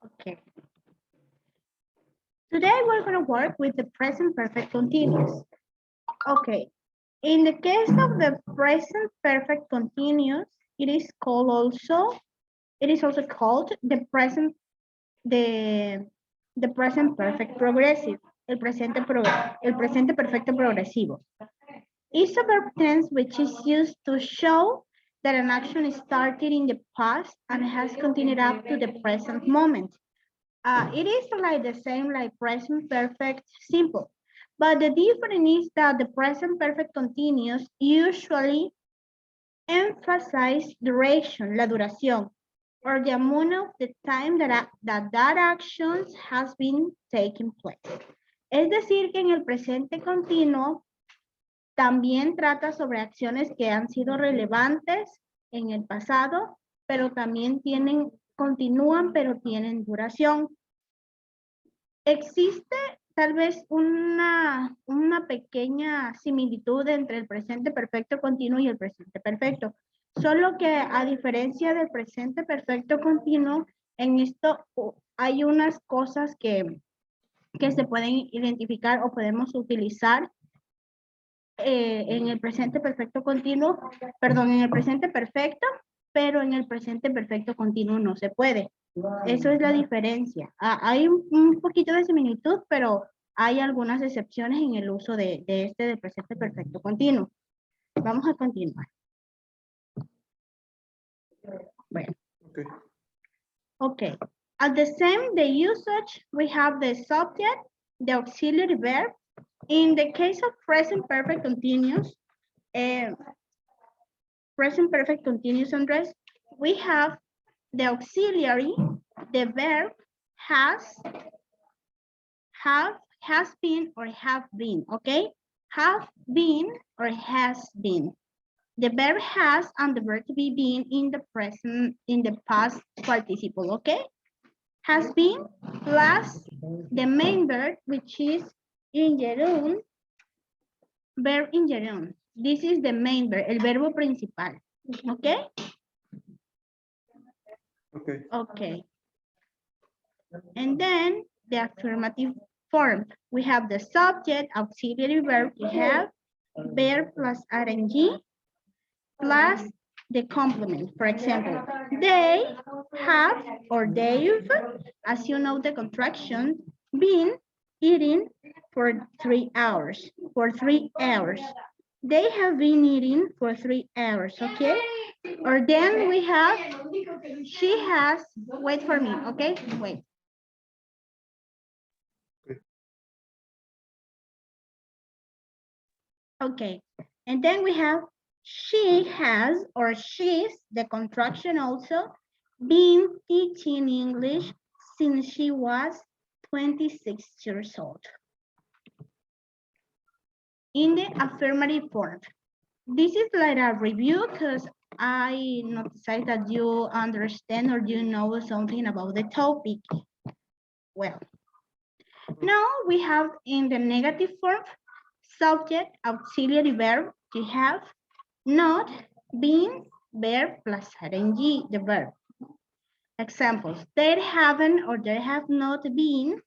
Okay. Today we're going to work with the present perfect continuous. Okay. In the case of the present perfect continuous, it is also called the, the present perfect progressive, el presente perfecto progresivo. Is a verb tense which is used to show that an action started in the past and has continued up to the present moment. It is like the same like present perfect simple, but the difference is that the present perfect continuous usually emphasize duration, la duración, or the amount of the time that action has been taking place. Es decir, que en el presente continuo también trata sobre acciones que han sido relevantes en el pasado, pero también continúan, pero tienen duración. Existe tal vez una pequeña similitud entre el presente perfecto continuo y el presente perfecto. Solo que a diferencia del presente perfecto continuo, en esto hay unas cosas que se pueden identificar o podemos utilizar en el presente perfecto continuo, perdón, en el presente perfecto, pero en el presente perfecto continuo no se puede. Eso es la diferencia. Hay un poquito de similitud, pero hay algunas excepciones en el uso de del presente perfecto continuo. Vamos a continuar. Bueno. Okay. Okay. At the same, the usage, we have the subject, the auxiliary verb. In the case of present perfect continuous, Andres, we have the auxiliary, the verb has been or have been, okay? Have been or has been. The verb has and the verb to be been in the past participle, okay? Has been plus the main verb, which is in gerund, verb in gerund. This is the main verb, el verbo principal, okay? Okay. Okay. And then the affirmative form. We have the subject, auxiliary verb, we have verb plus ing plus the complement. For example, they have or they've, as you know the contraction, been eating for 3 hours. For 3 hours. They have been eating for 3 hours, okay? Or then we have, she has, wait for me, okay? Wait. Okay, and then we have she has or she's, the contraction also, been teaching English since she was 26 years old. In the affirmative form, this is like a review because I noticed that you understand or you know something about the topic. Well, now we have in the negative form, subject, auxiliary verb, to have, not, been, verb plus ing, the verb. Examples, they haven't or they have not been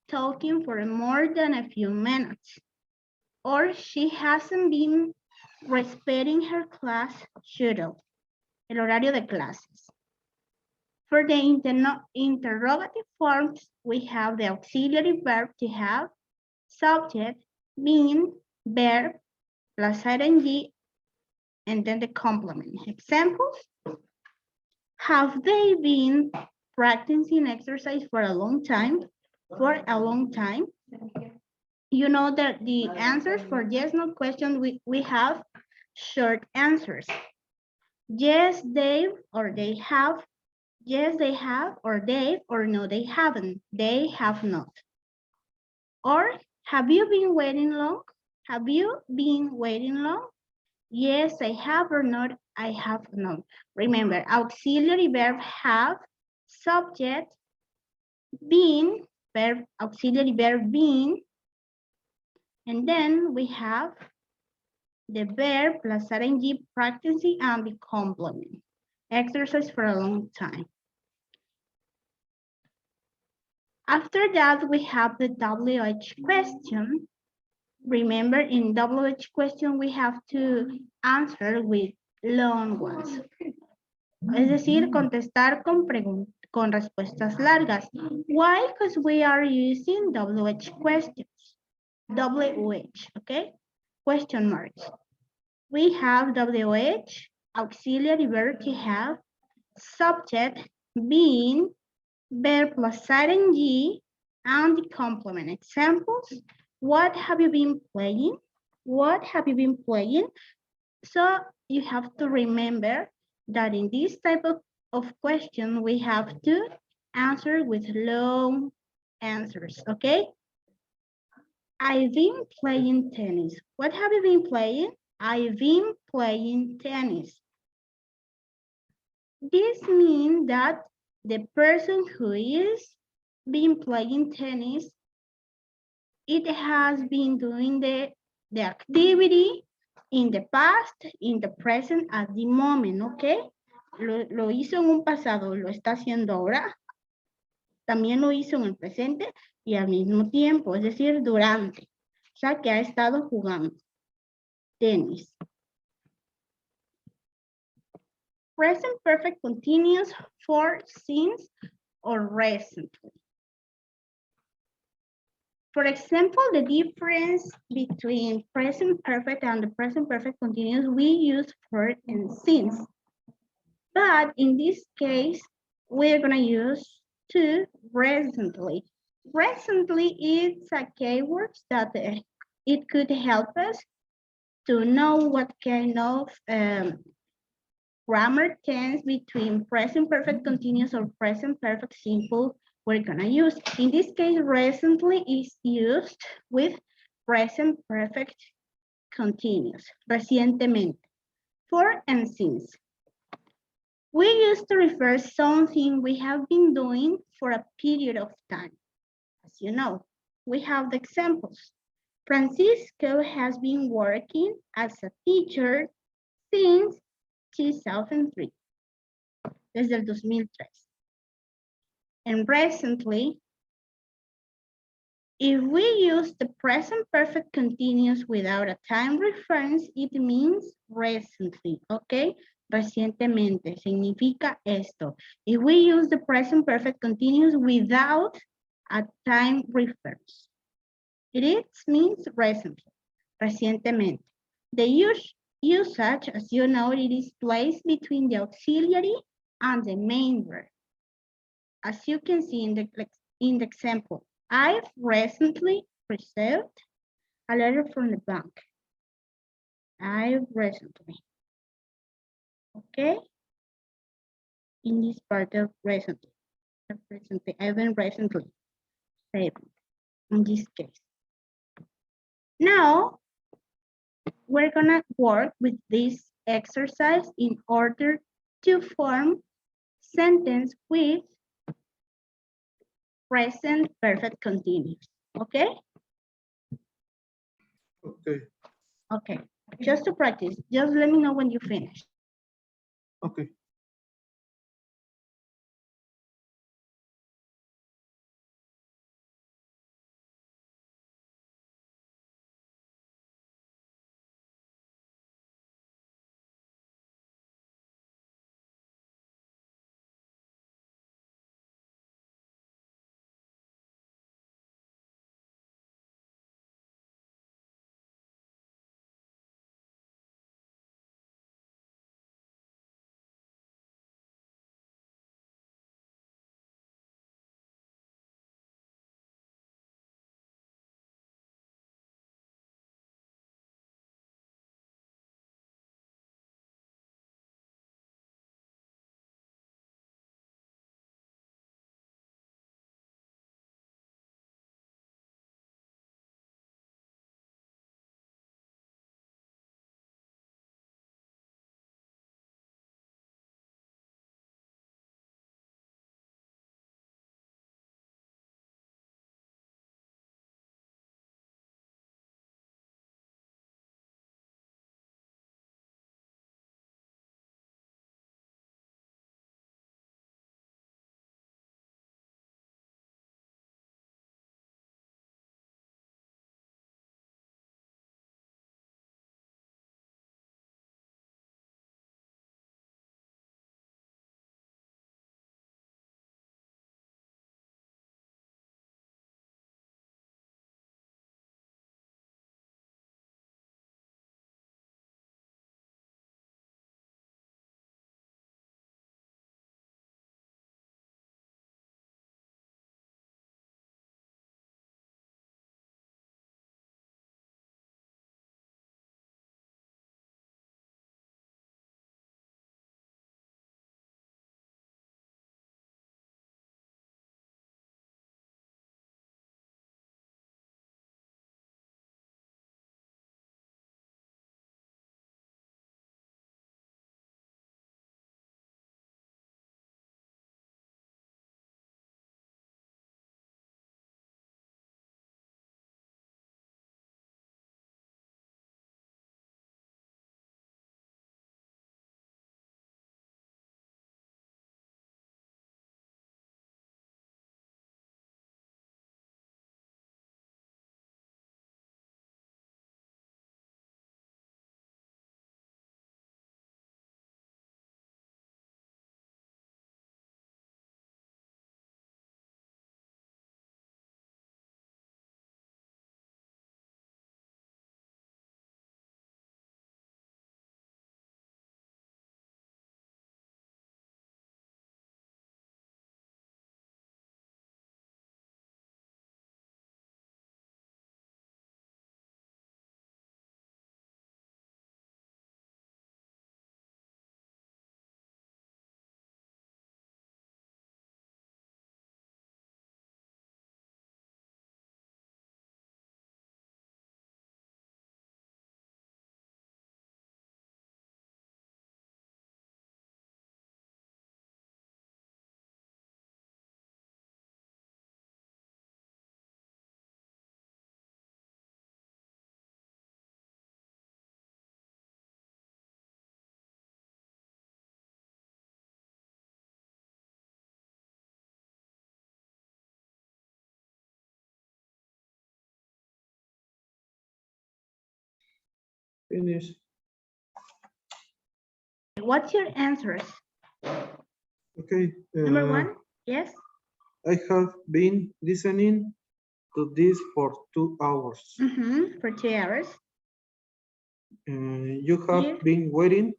talking for more than a few minutes. Or she hasn't been respecting her class schedule, el horario de clases. For the interrogative forms, we have the auxiliary verb to have, subject, been, verb, plus ing, and then the complement. Examples, have they been practicing exercise for a long time? For a long time. You know that the answers for yes, no question, we have short answers. Yes, they or they have. Yes, they have, or they, or no, they haven't. They have not. Or, have you been waiting long? Have you been waiting long? Yes, I have, or not, I have not. Remember, auxiliary verb have, subject, been, verb, auxiliary verb been, and then we have the verb plus ing, practicing, and the complement. Exercise for a long time. After that, we have the WH question. Remember, in WH question, we have to answer with long ones. Es decir, contestar con respuestas largas. Why? Because we are using WH questions. WH, okay? Question marks. We have WH, auxiliary verb to have, subject, being, verb plus ing, and the complement. Examples, what have you been playing? What have you been playing? So you have to remember that in this type of question, we have to answer with long answers, okay? I've been playing tennis. What have you been playing? I've been playing tennis. This means that the person who is been playing tennis, it has been doing the activity in the past, in the present, at the moment, okay? Lo hizo en un pasado, lo está haciendo ahora. También lo hizo en el presente y al mismo tiempo, es decir, durante. O sea, que ha estado jugando tenis. Present perfect continuous for since or recently. For example, the difference between present perfect and the present perfect continuous, we use for and since. But in this case, we're gonna use to recently. Recently, it's a keyword that it could help us to know what kind of grammar tense between present perfect continuous or present perfect simple we're gonna use. In this case, recently is used with present perfect continuous, recientemente, for and since. We use to refer something we have been doing for a period of time. As you know, we have the examples. Francisco has been working as a teacher since 2003, desde el 2003. And recently, if we use the present perfect continuous without a time reference, it means recently, okay? Recientemente significa esto. If we use the present perfect continuous without a time reference, it means recently, recientemente. The usage, as you know, it is placed between the auxiliary and the main verb. As you can see in the example, I've recently received a letter from the bank. I've recently. Okay? In this part of recently. I've been recently saved in this case. Now, we're gonna work with this exercise in order to form sentence with present perfect continuous. Okay? Okay. Okay. Just to practice, just let me know when you finish. Okay. Finish. What's your answers? Okay. Number one, yes. I have been listening to this for 2 hours. For 2 hours. You have Yeah. been waiting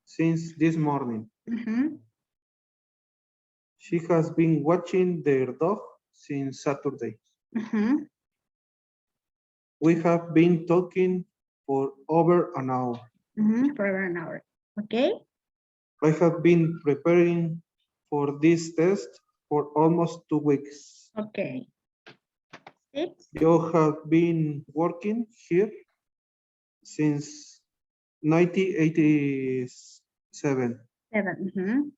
since this morning. She has been watching their dog since Saturday. We have been talking for over an hour. For over an hour. Okay. I have been preparing for this test for almost 2 weeks. Okay. 6. You have been working here since 1987. 7.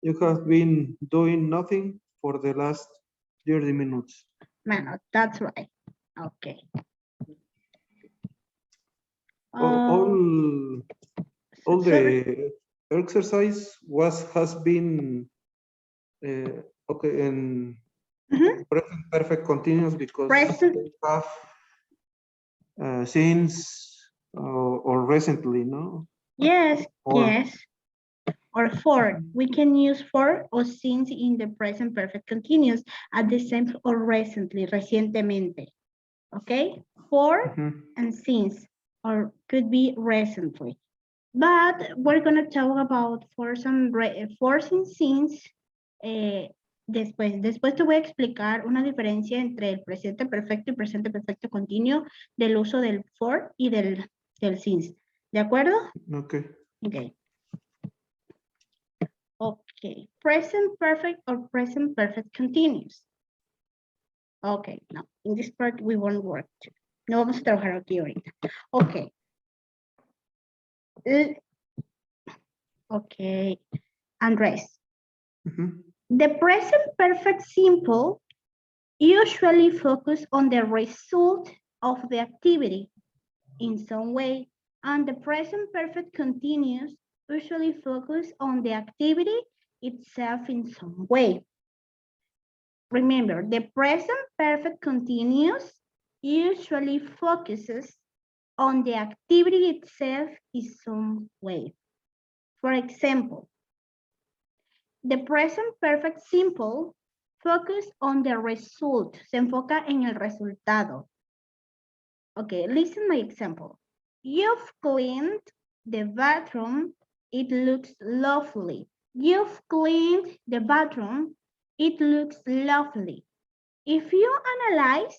You have been doing nothing for the last 30 minutes. Man, that's right. Okay. All the exercise has been okay in present perfect continuous because Present. they have since or recently, no? Yes, Or yes. Or for. We can use for or since in the present perfect continuous at the same or recently, recientemente. Okay? For and since, or could be recently. But we're going to talk about force and since después. Después te voy a explicar una diferencia entre el presente perfecto y presente perfecto continuo del uso del for y del since. ¿De acuerdo? okay. Okay. Okay. Present perfect or present perfect continuous. Okay, no. In this part we won't work. No vamos a trabajar aquí ahorita. Okay. Okay. Andrés. The present perfect simple usually focus on the result of the activity in some way, and the present perfect continuous usually focus on the activity itself in some way. Remember, the present perfect continuous usually focuses on the activity itself in some way. For example, the present perfect simple focus on the result. Se enfoca en el resultado. Okay, listen my example. You've cleaned the bathroom. It looks lovely. You've cleaned the bathroom. It looks lovely. If you analyze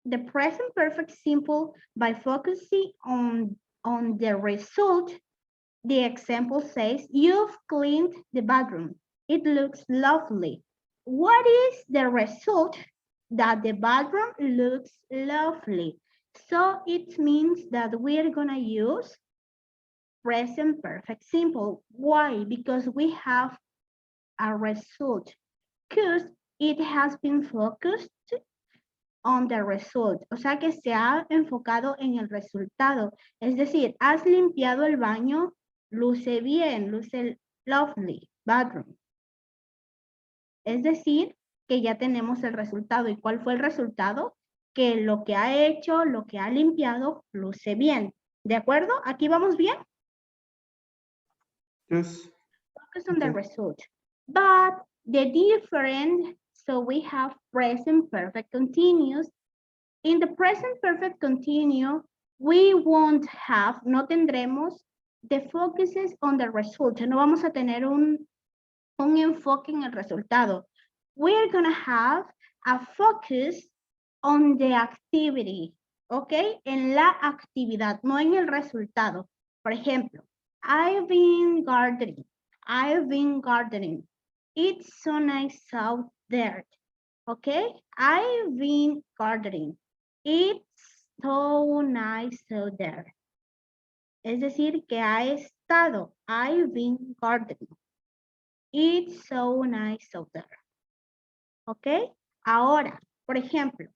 the present perfect simple by focusing on the result, the example says, you've cleaned the bathroom. It looks lovely. What is the result? That the bathroom looks lovely. So it means that we are gonna use present perfect simple. Why? Because we have a result. Because it has been focused on the result. O sea que se ha enfocado en el resultado. Es decir, has limpiado el baño, luce bien, luce lovely, bathroom. Es decir, que ya tenemos el resultado. ¿Y cuál fue el resultado? Que lo que ha hecho, lo que ha limpiado, luce bien. ¿De acuerdo? ¿Aquí vamos bien? Yes. Focus on the result. But the different, so we have present perfect continuous. In the present perfect continuous, we won't have, no tendremos the focuses on the result. No vamos a tener un enfoque en el resultado. We're going to have a focus on the activity, ¿ok? En la actividad, no en el resultado. Por ejemplo, I've been gardening. I've been gardening. It's so nice out there, ¿ok? I've been gardening. It's so nice out there. Es decir, que ha estado. I've been gardening. It's so nice out there. ¿Ok? Ahora, por ejemplo,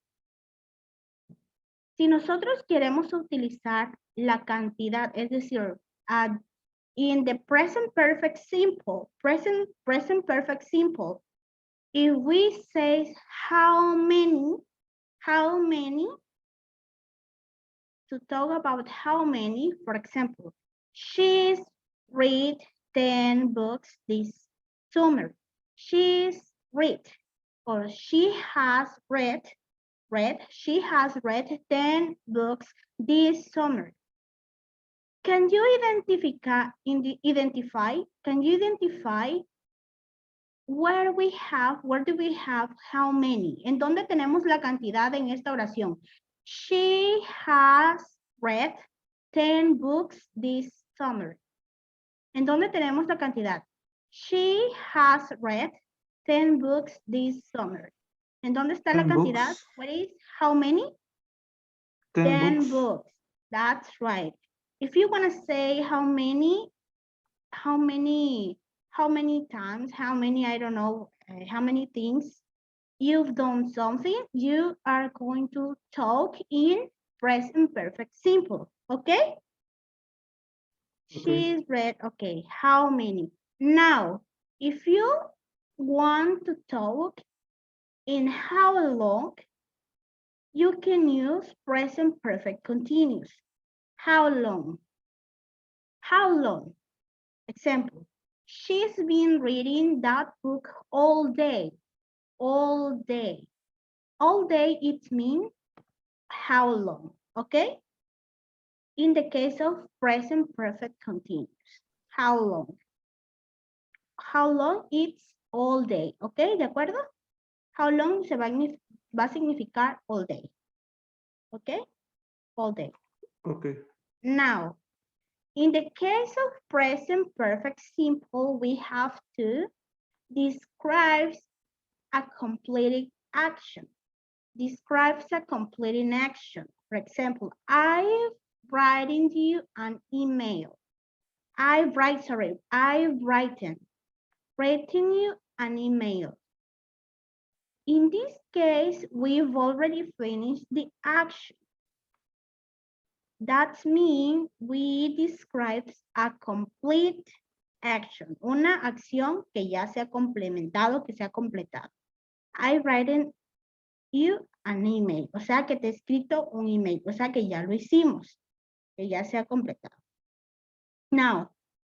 si nosotros queremos utilizar la cantidad, es decir, in the present perfect simple, present perfect simple, if we say how many to talk about how many, for example, she's read 10 books this summer. She's read, or she has she has read 10 books this summer. Can you identify, where do we have how many? ¿En dónde tenemos la cantidad en esta oración? She has read 10 books this summer. ¿En dónde tenemos la cantidad? She has read 10 books this summer. ¿En dónde está la 10 cantidad? books. What is how many? 10 books. That's right. If you want to say how many times, I don't know, how many things you've done something, you are going to talk in present perfect simple, okay? She's read, okay, how many? Now, if you want to talk in how long, you can use present perfect continuous. How long? How long? Example, she's been reading that book all day. All day. All day, it means how long, okay? In the case of present perfect continuous, how long? How long, it's all day, okay? ¿De acuerdo? How long se va a significar all day, okay? All day. Okay. Now, in the case of present perfect simple, we have to describe a completed action. Describes a completing action. For example, I'm writing you an email. I've written you an email. In this case, we've already finished the action. That means we describe a complete action, una acción que ya se ha complementado, que se ha completado. I've written you an email, o sea que te he escrito un email, o sea que ya lo hicimos, que ya se ha completado. Now,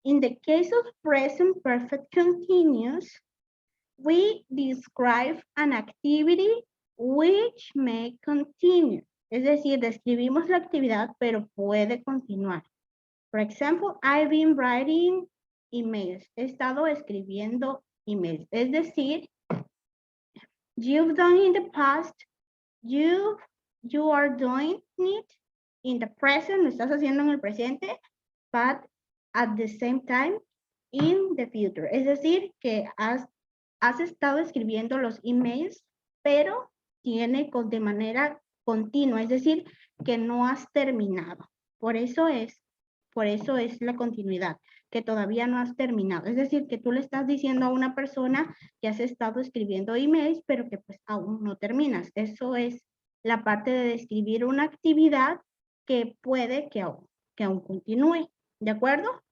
in the case of present perfect continuous, we describe an activity which may continue. Es decir, describimos la actividad, pero puede continuar. For example, I've been writing emails. He estado escribiendo emails. Es decir, you've done in the past, you are doing it in the present, lo estás haciendo en el presente, but at the same time in the future. Es decir, que has estado escribiendo los emails, pero tiene de manera continua, es decir, que no has terminado. Por eso es la continuidad, que todavía no has terminado. Es decir, que tú le estás diciendo a una persona que has estado escribiendo emails, pero que pues aún no terminas. Eso es la parte de describir una actividad que puede que aún continúe. ¿De acuerdo?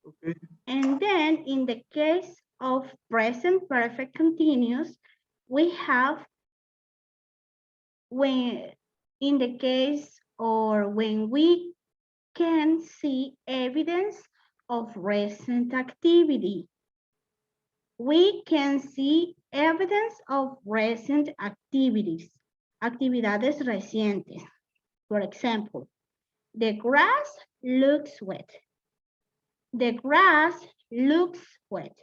Okay. And then in the case of present perfect continuous, we have when we can see evidence of recent activity. We can see evidence of recent activities. Actividades recientes. For example, the grass looks wet. The grass looks wet.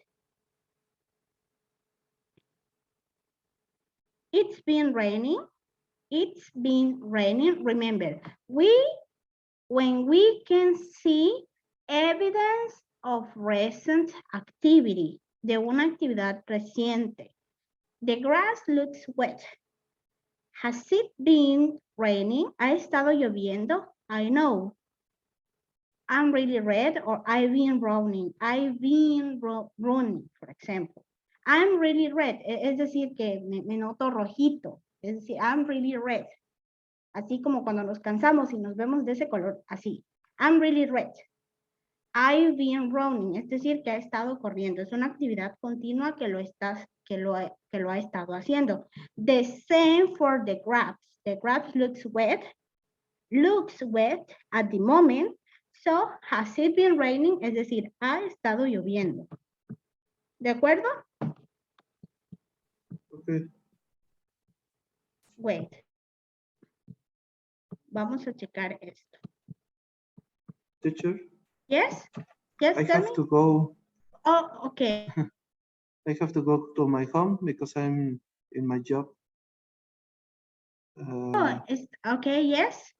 It's been raining. It's been raining. Remember, when we can see evidence of recent activity, de una actividad reciente. The grass looks wet. Has it been raining? ¿Ha estado lloviendo? I know. I'm really red, or I've been running. I've been running, for example. I'm really red, es decir, que me noto rojito. Es decir, I'm really red. Así como cuando nos cansamos y nos vemos de ese color, así. I'm really red. I've been running, es decir, que ha estado corriendo. Es una actividad continua que lo ha estado haciendo. The same for the grass. The grass looks wet at the moment. So, has it been raining? Es decir, ha estado lloviendo. ¿De acuerdo? Okay. Wait. Vamos a checar esto. Teacher, Yes? Yes, I tell me. have to go. Oh, okay. I have to go to my home because I'm in my job. Oh, okay, yes.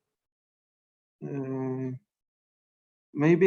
Maybe